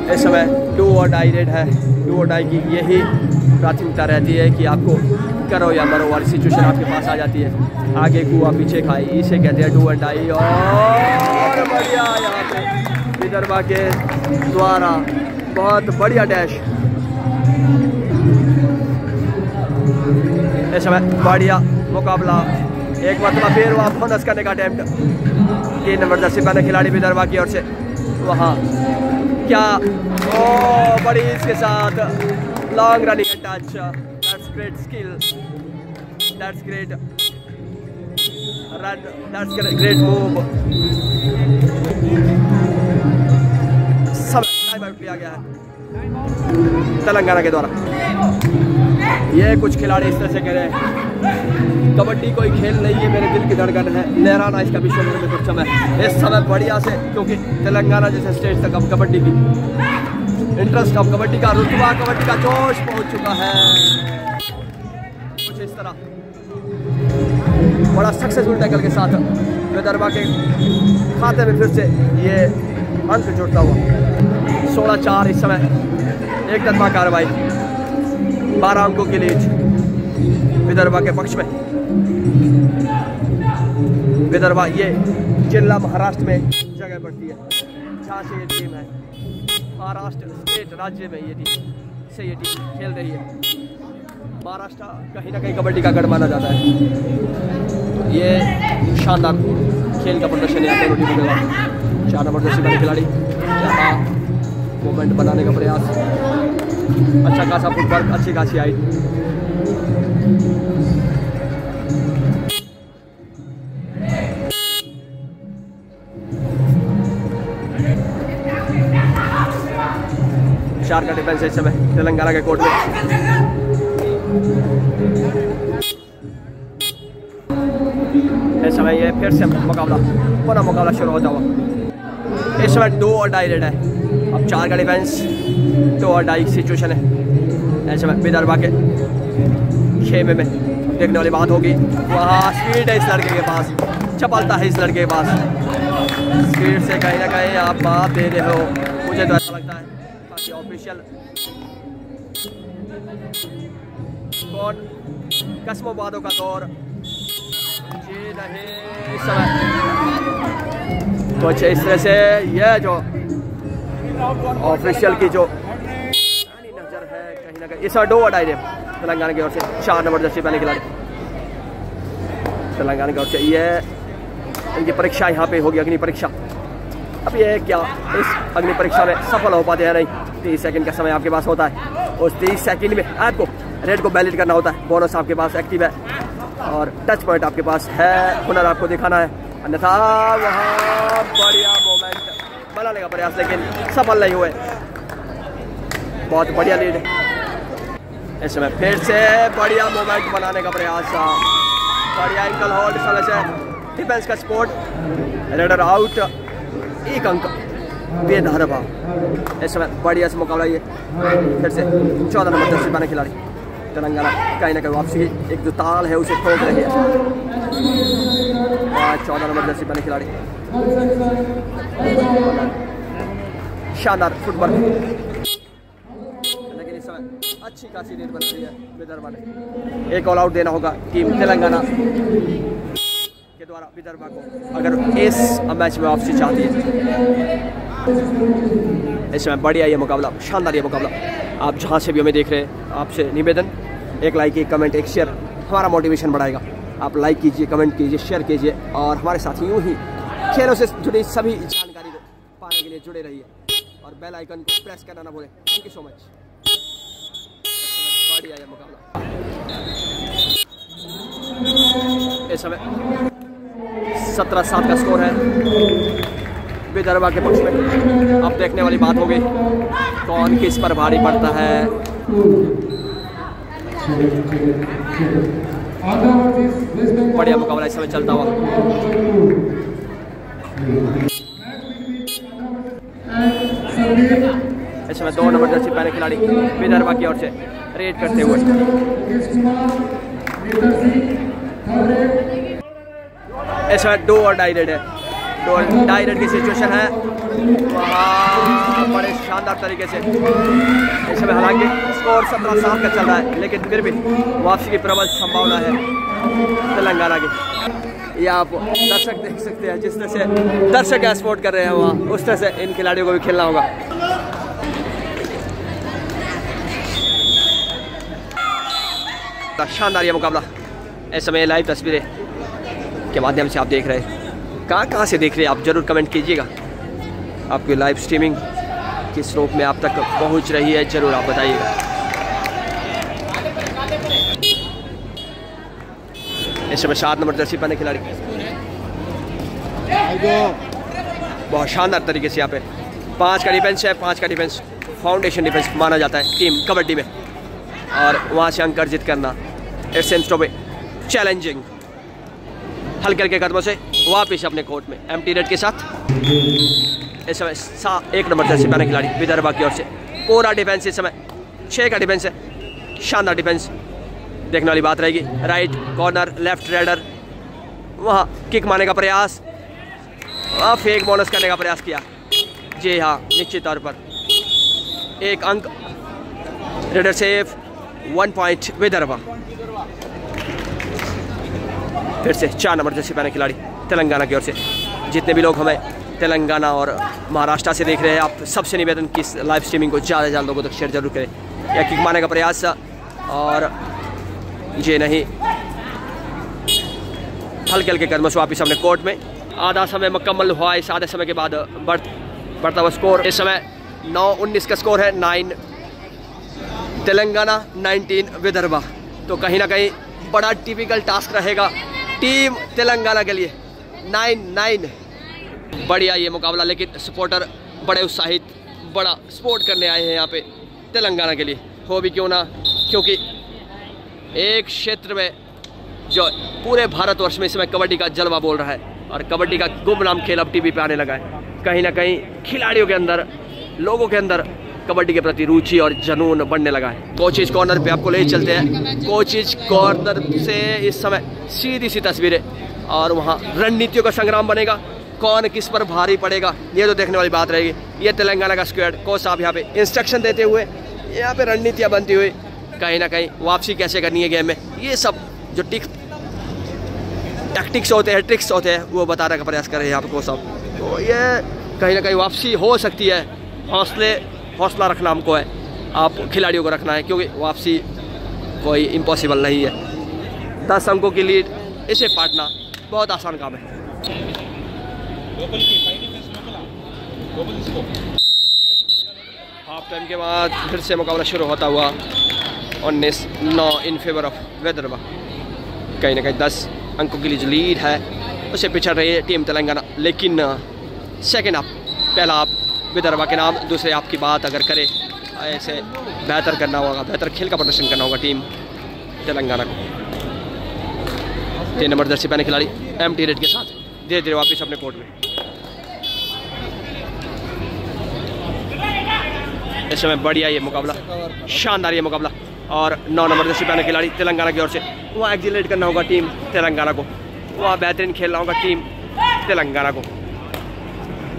इस समय डू और डाई रेड है। डू और डाई की यही प्राथमिकता रहती है कि आपको करो या मरो वाली सिचुएशन आपके पास आ जाती है। आगे कुआ पीछे खाई, इसे कहते हैं डू और डाई। और बढ़िया यहाँ पे विदर्भा के द्वारा बहुत बढ़िया डैश। इस समय बढ़िया मुकाबला, एक मतलब फिर वहाँ बोनस करने का अटेम्प्ट 3 नंबर जर्सी पहने खिलाड़ी विदर्भा की ओर से। वहाँ क्या बड़ी इसके साथ long running touch. That's great skill, that's great run, that's great move. सब टाइम आउट लिया गया है तेलंगाना के द्वारा। ये कुछ खिलाड़ी इस तरह से कह रहे हैं कबड्डी कोई खेल नहीं है, मेरे दिल की धड़कन है, लहराना इसका विश्व में कुछ समय। इस समय बढ़िया से, क्योंकि तेलंगाना जैसे स्टेट तक अब कबड्डी की इंटरेस्ट, अब कबड्डी का रुतबा, कबड्डी का जोश पहुंच चुका है। कुछ इस तरह बड़ा सक्सेसफुल टैकल के साथ विदर्भा के खाते में फिर से ये अंक जुड़ता हुआ 16-4 इस समय एक तरफा कार्रवाई, 12 अंकों के लिए विदर्भा के पक्ष में। विदर्भा ये जिला महाराष्ट्र में जगह पड़ती है, जहाँ से ये टीम है। महाराष्ट्र स्टेट राज्य में ये टीम से ये टीम खेल रही है। महाराष्ट्र कहीं ना कहीं कबड्डी का गढ़ माना जाता है। ये शानदार खेल का प्रदर्शन है दोनों टीमों के। 4 नंबर जर्सी वाले खिलाड़ी यहाँ मोमेंट बनाने का प्रयास, अच्छा खासा फुटबॉल, अच्छी खासी आई। चार का डिफेंस है इस समय तेलंगाना के कोर्ट में। इस समय ये फिर से मुकाबला, पूरा मुकाबला शुरू होता हुआ। इस समय 2 और डाई रेड है। अब 4 का डिफेंस, 2 और डाई सिचुएशन है। इस समय विदर्भा के खेमे में देखने वाली बात होगी, वहाँ स्पीड है इस लड़के के पास, चपलता है इस लड़के के पास। स्पीड से कहीं ना कहीं आप बात दे रहे हो, मुझे तो ऐसा लगता है। बाकी ऑफिशियल कौन कस्मो बादों का दौर जी नहीं इस समय। कुछ इस तरह से यह जो ऑफिशियल की जो नजर है कहीं ना कहीं, इस डो अडाई रे तेलंगाना की ओर से 4 नंबर जर्सी पहने खिलाड़ी तेलंगाना की ओर से। ये इनकी परीक्षा यहाँ पे होगी, अग्नि परीक्षा। अब ये क्या इस अग्नि परीक्षा में सफल हो पाते हैं नहीं, 30 सेकंड का समय आपके पास होता है। उस 30 सेकंड में आपको रेड को बैलेट करना होता है। बोनस आपके पास एक्टिव है और टच पॉइंट आपके पास है, हुनर आपको दिखाना है। अन्यथा वहाँ बढ़िया मोमेंट बनाने का प्रयास, लेकिन सफल नहीं हुए। बहुत बढ़िया लीड इस समय, फिर से बढ़िया मोमेंट बनाने का प्रयास, बढ़िया एंकल होल्ड समय से डिफेंस का सपोर्ट। रेडर आउट, 1 अंक बेधारभा। इस समय बढ़िया से मुकाबला ये फिर से 14 नंबर जर्सी पहने खिलाड़ी तेलंगाना कहीं ना कहीं वापसी एक जो ताल है उसे ठोक रही है। 14 नंबर जर्सी पहने खिलाड़ी शानदार फुटबॉल, लेकिन इस समय अच्छी खासी लीड बन रही है विदर्भा ने। एक ऑल आउट देना होगा टीम तेलंगाना के द्वारा विदर्भा को, अगर इस मैच में वापसी चाहती है। इस समय बढ़िया ये मुकाबला, शानदार ये मुकाबला। आप जहाँ से भी हमें देख रहे हैं, आपसे निवेदन, एक लाइक, एक कमेंट, एक शेयर हमारा मोटिवेशन बढ़ाएगा। आप लाइक कीजिए, कमेंट कीजिए, शेयर कीजिए और हमारे साथ यूँ ही खेलों से जुड़ी सभी जानकारी को पाने के लिए जुड़े रहिए और बेल आइकन को प्रेस करना ना भूलें। Thank you so much. बढ़िया ये मुकाबला, इस समय 17-7 का स्कोर है विदर्भा के पक्ष में। अब देखने वाली बात होगी कौन किस पर भारी पड़ता है। बढ़िया मुकाबला इस समय चलता हुआ। इस समय 2 नंबर जर्सी पहने खिलाड़ी विदर्भा की ओर से रेड करते हुए। इस समय 2 और डाई रेड है, 2 और डाई रेड की सिचुएशन है। वहाँ बड़े शानदार शानदार तरीके से। इस समय हालांकि स्कोर 17-7 का चल रहा है, लेकिन फिर भी वापसी की प्रबल संभावना है तेलंगाना की। ये आप दर्शक देख सकते हैं, जिस तरह से दर्शक सपोर्ट कर रहे हैं वहाँ, उस तरह से इन खिलाड़ियों को भी खेलना होगा। शानदार ये मुकाबला इस समय लाइव तस्वीरें के माध्यम से आप देख रहे हैं। कहाँ से देख रहे हैं आप जरूर कमेंट कीजिएगा। आपकी लाइव स्ट्रीमिंग किस रूप में आप तक पहुंच रही है जरूर आप बताइएगा। इस समय 7 नंबर जर्सी पहने खिलाड़ी बहुत शानदार तरीके से यहाँ पे 5 का डिफेंस है। 5 का डिफेंस फाउंडेशन डिफेंस माना जाता है टीम कबड्डी में, और वहाँ से अंक अर्जित करना it seems to be challenging. हल्के हल्के कदमों से वापस अपने कोर्ट में एम्प्टी रेड के साथ इस समय 1 नंबर जर्सी पहने खिलाड़ी विदर्भा की ओर से। कोरा डिफेंस इस समय 6 का डिफेंस है। शानदार डिफेंस देखने वाली बात रहेगी। राइट कॉर्नर लेफ्ट रेडर, वहाँ किक मारने का प्रयास, वहाँ फेक बोनस करने का प्रयास किया। जी हाँ, निश्चित तौर पर 1 अंक रेडर सेफ, 1 पॉइंट विदर्भा। फिर से 4 नंबर जर्सी पहने खिलाड़ी तेलंगाना की ओर से। जितने भी लोग हमें तेलंगाना और महाराष्ट्र से देख रहे हैं, आप सबसे निवेदन की लाइव स्ट्रीमिंग को ज़्यादा से ज़्यादा लोगों तक शेयर जरूर करें। या किक मारने का प्रयास, और ये नहीं, हल्के हल्के कदमों से वापिस अपने कोर्ट में। आधा समय मुकम्मल हुआ। इस आधे समय के बाद बढ़ता हुआ स्कोर इस समय 9-19 का स्कोर है। 9 तेलंगाना, 19 विदर्भा। तो कहीं ना कहीं बड़ा टिपिकल टास्क रहेगा टीम तेलंगाना के लिए। 9-9 बढ़िया ये मुकाबला, लेकिन सपोर्टर बड़े उत्साहित, बड़ा सपोर्ट करने आए हैं यहाँ पे तेलंगाना के लिए। हो भी क्यों ना, क्योंकि एक क्षेत्र में जो पूरे भारतवर्ष में इस समय कबड्डी का जलवा बोल रहा है, और कबड्डी का गुमनाम खेल अब टीवी पे आने लगा है। कहीं ना कहीं खिलाड़ियों के अंदर, लोगों के अंदर कबड्डी के प्रति रुचि और जुनून बढ़ने लगा है। कोचिज कॉर्नर पे आपको ले चलते हैं। कोचिज कॉर्नर से इस समय सीधी सी तस्वीरें, और वहाँ रणनीतियों का संग्राम बनेगा। कौन किस पर भारी पड़ेगा ये तो देखने वाली बात रहेगी। ये तेलंगाना का स्क्वाड, कोच साहब यहाँ पे इंस्ट्रक्शन देते हुए, यहाँ पे रणनीतियाँ बनती हुई, कहीं ना कहीं वापसी कैसे करनी है गेम में, ये सब जो टैक्टिक्स होते हैं, ट्रिक्स होते हैं, वो बताने का प्रयास कर रहे हैं यहाँ पे कोच साहब। तो ये कहीं ना कहीं वापसी हो सकती है। हौसला रखना हमको है, आप खिलाड़ियों को रखना है, क्योंकि वापसी कोई इम्पॉसिबल नहीं है। 10 अंकों की लीड, इसे पाटना बहुत आसान काम है। हाफ टाइम के बाद फिर से मुकाबला शुरू होता हुआ 19-9 इन फेवर ऑफ विदर्भा। कहीं ना कहीं 10 अंकों की जो लीड है उसे पिछड़ रही है टीम तेलंगाना। लेकिन सेकेंड हाफ, पहला हाफ विदर्भा के नाम, दूसरे हाफ की बात अगर करें, ऐसे बेहतर करना होगा, बेहतर खेल का प्रदर्शन करना होगा टीम तेलंगाना को। 3 नंबर जर्सी पहने खिलाड़ी एम्प्टी रेड के साथ धीरे धीरे वापस अपने कोर्ट में। इस समय बढ़िया ये मुकाबला, शानदार ये मुकाबला, और 9 नंबर जर्सी पहने खिलाड़ी तेलंगाना की ओर से। वहाँ एक्जिलेट करना होगा टीम तेलंगाना को, वहाँ बेहतरीन खेलना होगा टीम तेलंगाना को।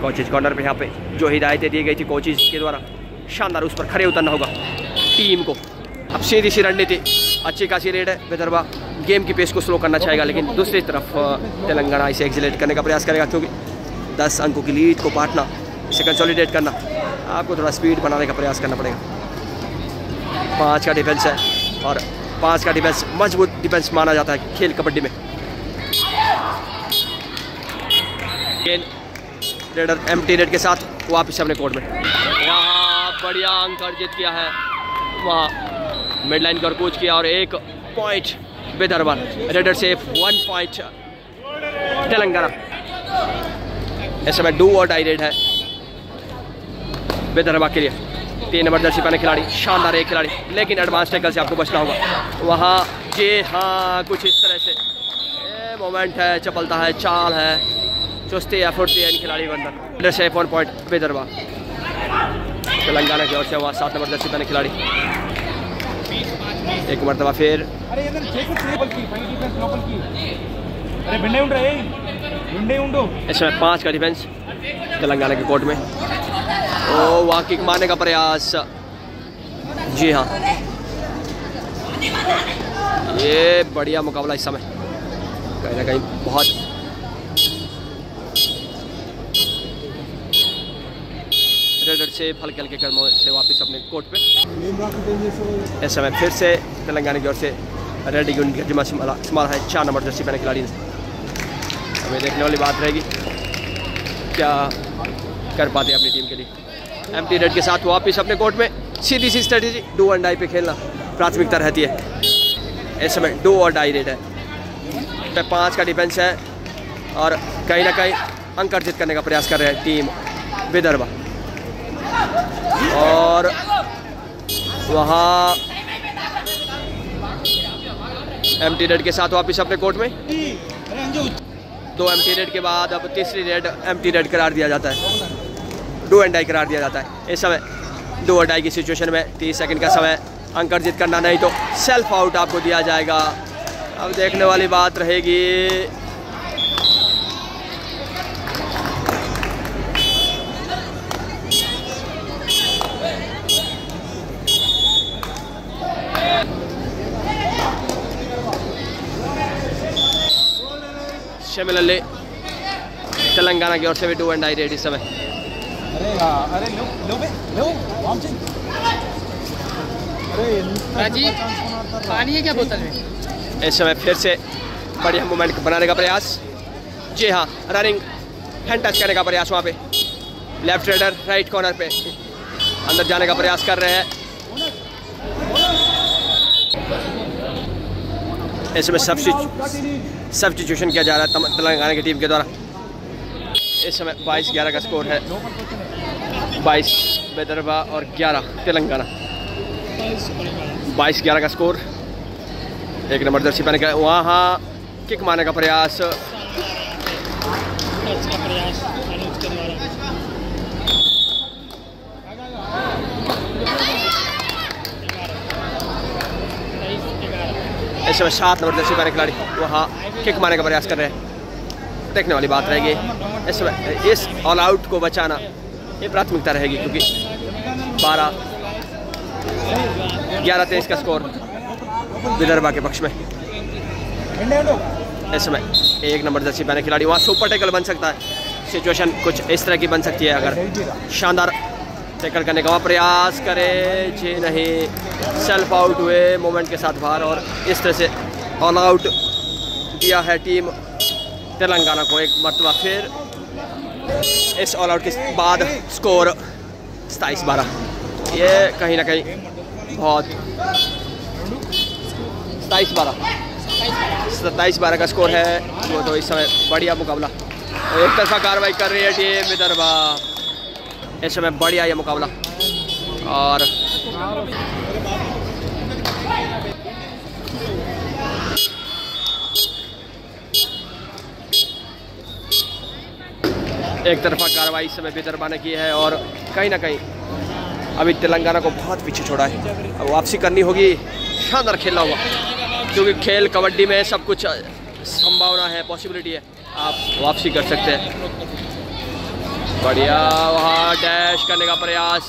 कोचिज कॉर्नर पे यहाँ पे जो हिदायतें दी गई थी कोचिज के द्वारा, शानदार उस पर खड़े उतरना होगा टीम को। अब सीधी सी रणनीति, अच्छी खासी रेड है। विदर्भा गेम की पेस को स्लो करना चाहेगा, लेकिन दूसरी तरफ तेलंगाना इसे एक्जिलेट करने का प्रयास करेगा, क्योंकि 10 अंकों की लीड को पाटना, इसे कंसोलिडेट करना, आपको थोड़ा स्पीड बनाने का प्रयास करना पड़ेगा। 5 का डिफेंस है, और 5 का डिफेंस मजबूत डिफेंस माना जाता है खेल कबड्डी में। रेडर एम्प्टी रेड के साथ वापस अपने कोर्ट में। यहाँ बढ़िया अंक अर्जित किया है, वहाँ मिड लाइन पर कूच किया, और 1 point Vidarbha. Raider safe, 1 point Telangana. इस समय डू और डाई रेड है विदर्भा के लिए। 3 नंबर जर्सी पहने खिलाड़ी, शानदार एक खिलाड़ी, लेकिन एडवांस टैकल से आपको बचना होगा वहाँ। जी हाँ, कुछ इस तरह से मोमेंट है, चपलता है, चाल है, चुस्ती है, फुर्ती है इन खिलाड़ी के अंदर। Raider safe, 1 point Vidarbha. Telangana की ओर से वहाँ 7 नंबर जर्सी पहने खिलाड़ी। एक मरतबा फिर इसमें 5 का डिफेंस तेलंगाना के कोर्ट में। ओ वहाँ किक मारने का प्रयास, जी हाँ, ये बढ़िया मुकाबला इस समय कहीं ना कहीं बहुत रेडर से हल्के हल्के कदमों से वापस अपने कोर्ट पे। इस समय फिर से तेलंगाना की ओर से रेडी यूनिट का जिम्मा इस्तेमाल है 4 नंबर जर्सी पहने खिलाड़ी ने। हमें देखने वाली बात रहेगी क्या कर पाते हैं अपनी टीम के लिए। एम्प्टी रेड के साथ वापस अपने कोर्ट में, सीधी सी स्ट्रेटेजी डू और डाई पे खेलना प्राथमिकता रहती है। इस समय डू और डाई रेड है, 5 का डिफेंस है और कहीं ना कहीं अंक अर्जित करने का प्रयास कर रहे हैं टीम विदर्भा। और वहाँ एम्प्टी रेड के साथ वापस अपने कोर्ट में, 2 एम्प्टी रेड के बाद अब तीसरी रेड एम्प्टी रेड करार दिया जाता है, डू एंड डाई करार दिया जाता है। इस समय डू और डाई की सिचुएशन में 30 सेकंड का समय, अंक अर्जित करना नहीं तो सेल्फ आउट आपको दिया जाएगा। अब देखने वाली बात रहेगी शमिल अली तेलंगाना की ओर से भी डू एंड डाई रेड इस समय। राजीव पानी है क्या बोतल में? इस समय फिर से बढ़िया मूवमेंट बनाने का प्रयास, जी हाँ, रनिंग हैंड टच करने का प्रयास, वहाँ पे लेफ्ट रेडर राइट कॉर्नर पे अंदर जाने का प्रयास कर रहे हैं। इसमें सब्स्टिट्यूशन किया जा रहा है तेलंगाना की टीम के द्वारा। इस समय 22-11 का स्कोर है, 22 विदर्भा और 11 तेलंगाना, 22-11 का स्कोर। 1 नंबर जर्सी पहने का वहाँ किक मारने का प्रयास, इस समय 7 नंबर जर्सी पहने खिलाड़ी वहाँ किक मारने का प्रयास कर रहे हैं। देखने वाली बात रहेगी इस समय इस ऑल आउट को बचाना, ये प्राथमिकता रहेगी क्योंकि 11-23 का स्कोर विदर्भा के पक्ष में। इस समय 1 नंबर जर्सी पहने खिलाड़ी वहाँ सुपर टैकल बन सकता है, सिचुएशन कुछ इस तरह की बन सकती है अगर शानदार टैकल करने का प्रयास करे, जी नहीं, सेल्फ आउट हुए मोमेंट के साथ बाहर। और इस तरह से ऑल आउट दिया है टीम तेलंगाना को एक मरतबा फिर। इस ऑल आउट के बाद स्कोर 27-12, ये कहीं ना कहीं बहुत 27-12 का स्कोर है। वो तो इस समय बढ़िया मुकाबला, एक तरफा कार्रवाई कर रही है टीम विदर्भा। इस समय बढ़िया ये मुकाबला और एक तरफा कार्रवाई इस समय विदर्भा ने की है और कहीं ना कहीं अभी तेलंगाना को बहुत पीछे छोड़ा है। अब वापसी करनी होगी, शानदार खेलना होगा क्योंकि खेल कबड्डी में सब कुछ संभावना है, पॉसिबिलिटी है, आप वापसी कर सकते हैं। बढ़िया वहाँ डैश करने का प्रयास,